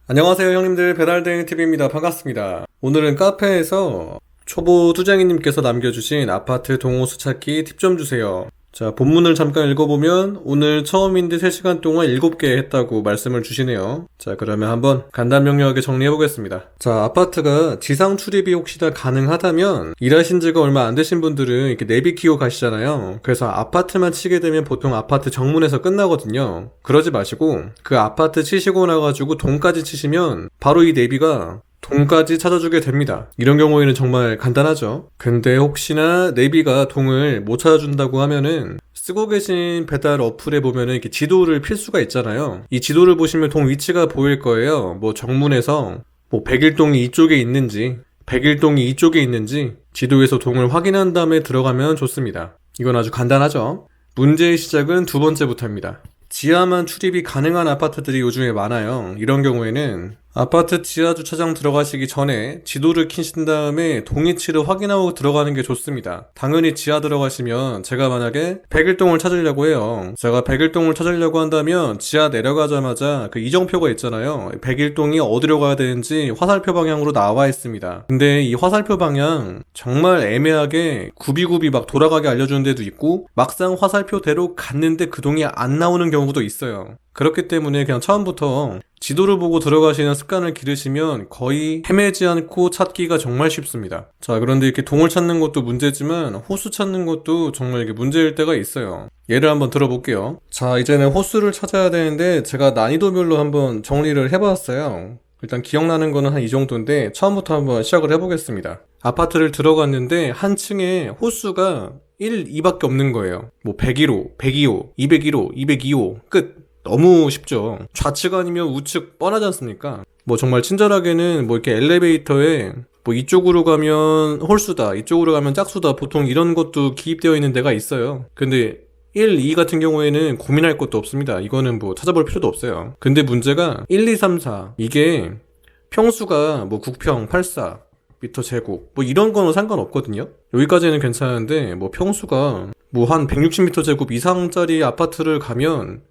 안녕하세요 형님들, 배달대행TV입니다. 반갑습니다. 오늘은 카페에서 초보 투쟁이님께서 남겨주신 아파트 동호수 찾기 팁 좀 주세요. 자, 본문을 잠깐 읽어보면 오늘 처음인데 3시간 동안 7개 했다고 말씀을 주시네요. 자, 그러면 한번 간단명료하게 정리해보겠습니다. 자, 아파트가 지상 출입이 혹시나 가능하다면 일하신 지가 얼마 안 되신 분들은 이렇게 내비 키고 가시잖아요. 그래서 아파트만 치게 되면 보통 아파트 정문에서 끝나거든요. 그러지 마시고 그 아파트 치시고 나가지고 동까지 치시면 바로 이 내비가 동까지 찾아주게 됩니다. 이런 경우에는 정말 간단하죠. 근데 혹시나 내비가 동을 못 찾아준다고 하면은 쓰고 계신 배달 어플에 보면은 이렇게 지도를 필 수가 있잖아요. 이 지도를 보시면 동 위치가 보일 거예요. 뭐 정문에서 백일동이 이쪽에 있는지 백일동이 이쪽에 있는지 지도에서 동을 확인한 다음에 들어가면 좋습니다. 이건 아주 간단하죠. 문제의 시작은 두 번째부터입니다. 지하만 출입이 가능한 아파트들이 요즘에 많아요. 이런 경우에는 아파트 지하 주차장 들어가시기 전에 지도를 켜신 다음에 동위치를 확인하고 들어가는 게 좋습니다. 당연히 지하 들어가시면 제가 만약에 백일동을 찾으려고 해요. 제가 백일동을 찾으려고 한다면 지하 내려가자마자 그 이정표가 있잖아요. 백일동이 어디로 가야 되는지 화살표 방향으로 나와 있습니다. 근데 이 화살표 방향 정말 애매하게 굽이굽이 막 돌아가게 알려주는 데도 있고 막상 화살표대로 갔는데 그 동이 안 나오는 경우도 있어요. 그렇기 때문에 그냥 처음부터 지도를 보고 들어가시는 습관을 기르시면 거의 헤매지 않고 찾기가 정말 쉽습니다. 자, 그런데 이렇게 동을 찾는 것도 문제지만 호수 찾는 것도 정말 이게 문제일 때가 있어요. 예를 한번 들어볼게요. 자, 이제는 호수를 찾아야 되는데 제가 난이도별로 한번 정리를 해봤어요. 일단 기억나는 거는 한 이 정도인데 처음부터 한번 시작을 해보겠습니다. 아파트를 들어갔는데 한 층에 호수가 1, 2밖에 없는 거예요. 101호, 102호, 201호, 202호 끝. 너무 쉽죠. 좌측 아니면 우측 뻔하지 않습니까? 정말 친절하게는 이렇게 엘리베이터에 이쪽으로 가면 홀수다, 이쪽으로 가면 짝수다, 보통 이런 것도 기입되어 있는 데가 있어요. 근데 1, 2 같은 경우에는 고민할 것도 없습니다. 이거는 찾아볼 필요도 없어요. 근데 문제가 1, 2, 3, 4 이게 평수가 9평, 84 미터 제곱 이런 거는 상관없거든요. 여기까지는 괜찮은데 평수가 한 160m 제곱 이상짜리 아파트를 가면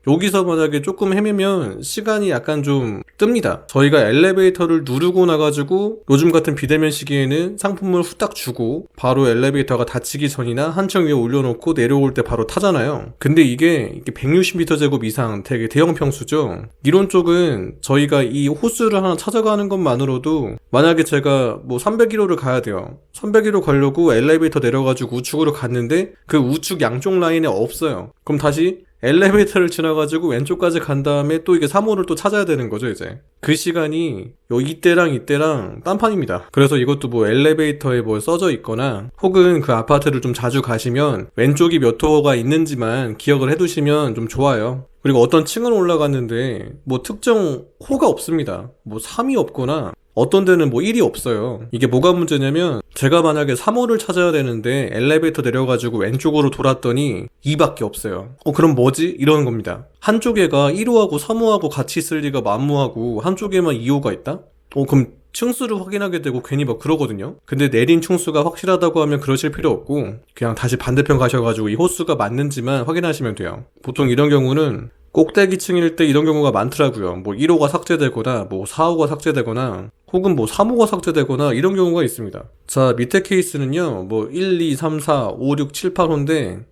여기서 만약에 조금 헤매면 시간이 약간 좀 뜹니다. 저희가 엘리베이터를 누르고 나가지고 요즘 같은 비대면 시기에는 상품을 후딱 주고 바로 엘리베이터가 닫히기 전이나 한층 위에 올려놓고 내려올 때 바로 타잖아요. 근데 이게 160m 제곱 이상 되게 대형 평수죠. 이런 쪽은 저희가 이 호수를 하나 찾아가는 것만으로도 만약에 제가 301호를 가야 돼요. 301호 가려고 엘리베이터 내려가지고 우측으로 갔는데 그 우측 양쪽 라인에 없어요. 그럼 다시 엘리베이터를 지나가지고 왼쪽까지 간 다음에 또 이게 3호를 또 찾아야 되는 거죠, 이제. 그 시간이 이때랑 딴판입니다. 그래서 이것도 엘리베이터에 써져 있거나 혹은 그 아파트를 좀 자주 가시면 왼쪽이 몇 호가 있는지만 기억을 해두시면 좀 좋아요. 그리고 어떤 층을 올라갔는데 특정 호가 없습니다. 3이 없거나 어떤 데는 1이 없어요. 이게 뭐가 문제냐면 제가 만약에 3호를 찾아야 되는데 엘리베이터 내려가지고 왼쪽으로 돌았더니 2밖에 없어요. 그럼 뭐지? 이러는 겁니다. 한쪽에가 1호하고 3호하고 같이 있을 리가 만무하고 한쪽에만 2호가 있다? 그럼 층수를 확인하게 되고 괜히 그러거든요. 근데 내린 층수가 확실하다고 하면 그러실 필요 없고 그냥 다시 반대편 가셔가지고 이 호수가 맞는지만 확인하시면 돼요. 보통 이런 경우는 꼭대기층일 때 이런 경우가 많더라고요. 1호가 삭제되거나 4호가 삭제되거나 혹은 3호가 삭제되거나 이런 경우가 있습니다. 자, 밑에 케이스는요 1, 2, 3, 4, 5, 6, 7, 8호인데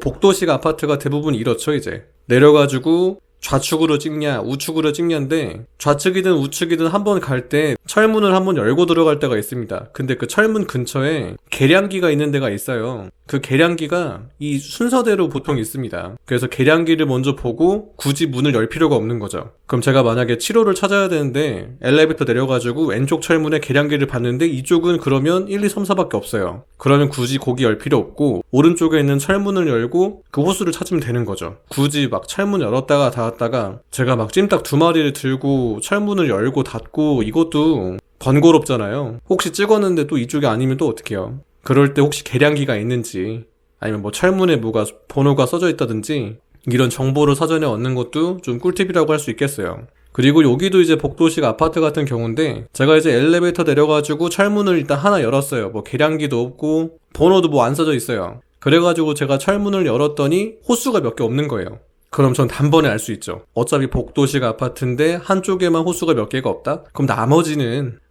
복도식 아파트가 대부분 이렇죠. 이제 내려가지고 좌측으로 찍냐 우측으로 찍냐인데 좌측이든 우측이든 한번 갈 때 철문을 한번 열고 들어갈 때가 있습니다. 근데 그 철문 근처에 계량기가 있는 데가 있어요. 그 계량기가 이 순서대로 보통 있습니다. 그래서 계량기를 먼저 보고 굳이 문을 열 필요가 없는 거죠. 그럼 제가 만약에 7호를 찾아야 되는데 엘리베이터 내려가지고 왼쪽 철문에 계량기를 봤는데 이쪽은 그러면 1, 2, 3, 4밖에 없어요. 그러면 굳이 거기 열 필요 없고 오른쪽에 있는 철문을 열고 그 호수를 찾으면 되는 거죠. 굳이 철문 열었다가 닫았다가 제가 찜닭 2마리를 들고 철문을 열고 닫고 이것도 번거롭잖아요. 혹시 찍었는데 또 이쪽이 아니면 또 어떡해요? 그럴 때 혹시 계량기가 있는지 아니면 철문에 뭐가 번호가 써져 있다든지 이런 정보를 사전에 얻는 것도 좀 꿀팁이라고 할 수 있겠어요. 그리고 여기도 이제 복도식 아파트 같은 경우인데 제가 이제 엘리베이터 내려가지고 철문을 일단 하나 열었어요. 계량기도 없고 번호도 안 써져 있어요. 그래가지고 제가 철문을 열었더니 호수가 몇 개 없는 거예요. 그럼 전 단번에 알 수 있죠. 어차피 복도식 아파트인데 한쪽에만 호수가 몇 개가 없다? 그럼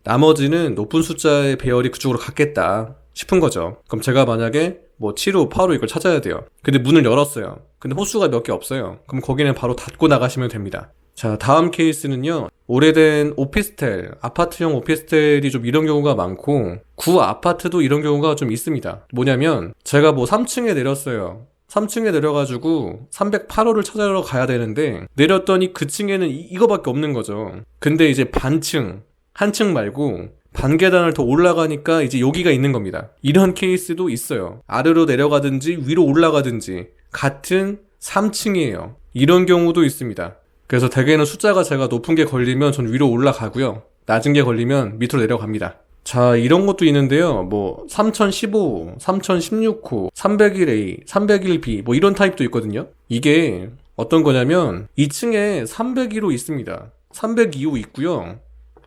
나머지는 높은 숫자의 배열이 그쪽으로 갔겠다 싶은 거죠. 그럼 제가 만약에 뭐 7호, 8호 이걸 찾아야 돼요. 근데 문을 열었어요. 근데 호수가 몇 개 없어요. 그럼 거기는 바로 닫고 나가시면 됩니다. 자, 다음 케이스는요. 오래된 오피스텔, 아파트형 오피스텔이 좀 이런 경우가 많고 구 아파트도 이런 경우가 좀 있습니다. 뭐냐면 제가 뭐 3층에 내렸어요. 3층에 내려가지고 308호를 찾아러 가야 되는데 내렸더니 그 층에는 이거밖에 없는 거죠. 근데 이제 반층, 한 층 말고 반 계단을 더 올라가니까 이제 여기가 있는 겁니다. 이런 케이스도 있어요. 아래로 내려가든지 위로 올라가든지 같은 3층이에요. 이런 경우도 있습니다. 그래서 대개는 숫자가 제가 높은 게 걸리면 전 위로 올라가고요. 낮은 게 걸리면 밑으로 내려갑니다. 자, 이런 것도 있는데요. 뭐 3015, 3016호, 301A, 301B 뭐 이런 타입도 있거든요. 이게 어떤 거냐면 2층에 301호 있습니다. 302호 있고요.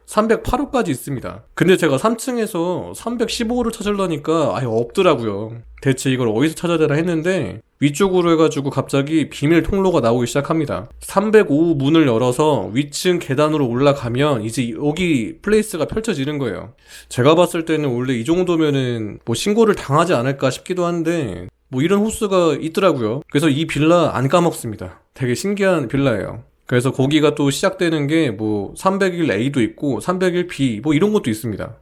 308호까지 있습니다. 근데 제가 3층에서 315호를 찾으려니까 아예 없더라고요. 대체 이걸 어디서 찾아야 되나 했는데 위쪽으로 해가지고 갑자기 비밀 통로가 나오기 시작합니다. 305호 문을 열어서 위층 계단으로 올라가면 이제 여기 플레이스가 펼쳐지는 거예요. 제가 봤을 때는 원래 이 정도면은 뭐 신고를 당하지 않을까 싶기도 한데 뭐 이런 호수가 있더라고요. 그래서 이 빌라 안 까먹습니다. 되게 신기한 빌라예요. 그래서 거기가 또 시작되는 게 뭐 301A도 있고 301B 뭐 이런 것도 있습니다.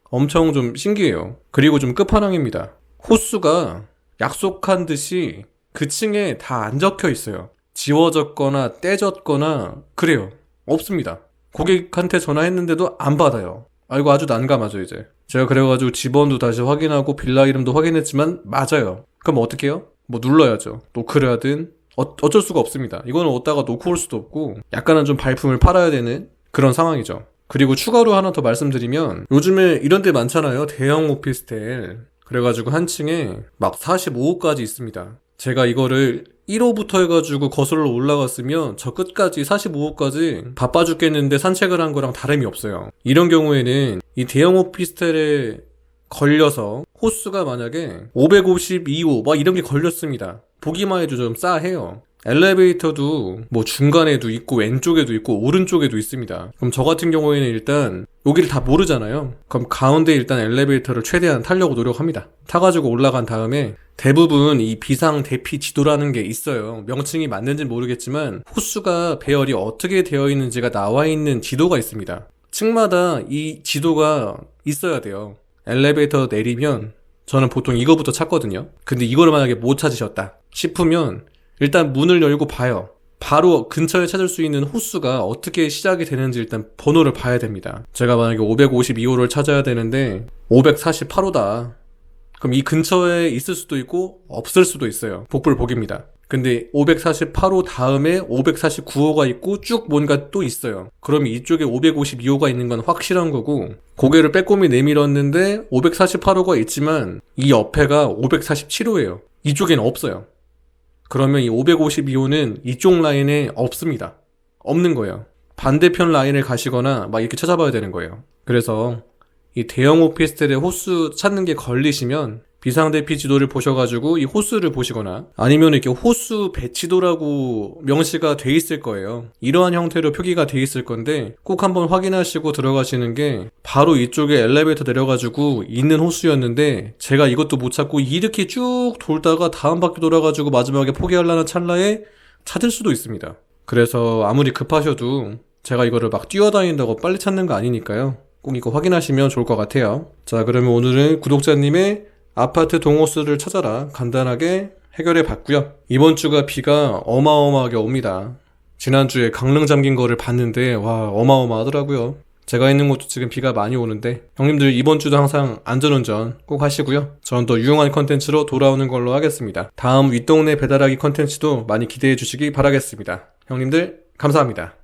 엄청 좀 신기해요. 그리고 좀 끝판왕입니다. 호수가 약속한 듯이 그 층에 다 안 적혀 있어요. 지워졌거나 떼졌거나 그래요. 없습니다. 고객한테 전화했는데도 안 받아요. 이거 아주 난감하죠 이제. 제가 그래가지고 집원도 다시 확인하고 빌라 이름도 확인했지만 맞아요. 그럼 어떻게 해요? 뭐 눌러야죠. 노크를 하든 어쩔 수가 없습니다. 이거는 어디다가 놓고 올 수도 없고 약간은 좀 발품을 팔아야 되는 그런 상황이죠. 그리고 추가로 하나 더 말씀드리면 요즘에 이런 데 많잖아요. 대형 오피스텔. 그래가지고 한 층에 막 45호까지 있습니다. 제가 이거를 1호부터 해가지고 거슬러 올라갔으면 저 끝까지 45호까지 바빠 죽겠는데 산책을 한 거랑 다름이 없어요. 이런 경우에는 이 대형 오피스텔에 걸려서 호수가 만약에 552호 막 이런 게 걸렸습니다. 보기만 해도 좀 싸해요. 엘리베이터도 뭐 중간에도 있고 왼쪽에도 있고 오른쪽에도 있습니다. 그럼 저 같은 경우에는 일단 여기를 다 모르잖아요. 그럼 가운데 일단 엘리베이터를 최대한 타려고 노력합니다. 타가지고 올라간 다음에 대부분 이 비상 대피 지도라는 게 있어요. 명칭이 맞는지 모르겠지만 호수가 배열이 어떻게 되어 있는지가 나와 있는 지도가 있습니다. 층마다 이 지도가 있어야 돼요. 엘리베이터 내리면 저는 보통 이거부터 찾거든요. 근데 이거를 만약에 못 찾으셨다 싶으면 일단 문을 열고 봐요. 바로 근처에 찾을 수 있는 호수가 어떻게 시작이 되는지 일단 번호를 봐야 됩니다. 제가 만약에 552호를 찾아야 되는데 548호다. 그럼 이 근처에 있을 수도 있고 없을 수도 있어요. 복불복입니다. 근데 548호 다음에 549호가 있고 쭉 뭔가 또 있어요. 그럼 이쪽에 552호가 있는 건 확실한 거고 고개를 빼꼼히 내밀었는데 548호가 있지만 이 옆에가 547호예요. 이쪽에는 없어요. 그러면 이 552호는 이쪽 라인에 없습니다. 없는 거예요. 반대편 라인을 가시거나 막 이렇게 찾아봐야 되는 거예요. 그래서 이 대형 오피스텔의 호수 찾는 게 걸리시면 비상대피 지도를 보셔가지고 이 호수를 보시거나 아니면 이렇게 호수 배치도라고 명시가 돼 있을 거예요. 이러한 형태로 표기가 돼 있을 건데 꼭 한번 확인하시고 들어가시는 게 바로 이쪽에 엘리베이터 내려가지고 있는 호수였는데 제가 이것도 못 찾고 이렇게 쭉 돌다가 다음 바퀴 돌아가지고 마지막에 포기하려는 찰나에 찾을 수도 있습니다. 그래서 아무리 급하셔도 제가 이거를 막 뛰어다닌다고 빨리 찾는 거 아니니까요. 꼭 이거 확인하시면 좋을 것 같아요. 자, 그러면 오늘은 구독자님의 아파트 동호수를 찾아라 간단하게 해결해 봤고요. 이번 주가 비가 어마어마하게 옵니다. 지난주에 강릉 잠긴 거를 봤는데 와 어마어마하더라고요. 제가 있는 곳도 지금 비가 많이 오는데 형님들 이번 주도 항상 안전운전 꼭 하시고요. 저는 더 유용한 컨텐츠로 돌아오는 걸로 하겠습니다. 다음 윗동네 배달하기 컨텐츠도 많이 기대해 주시기 바라겠습니다. 형님들 감사합니다.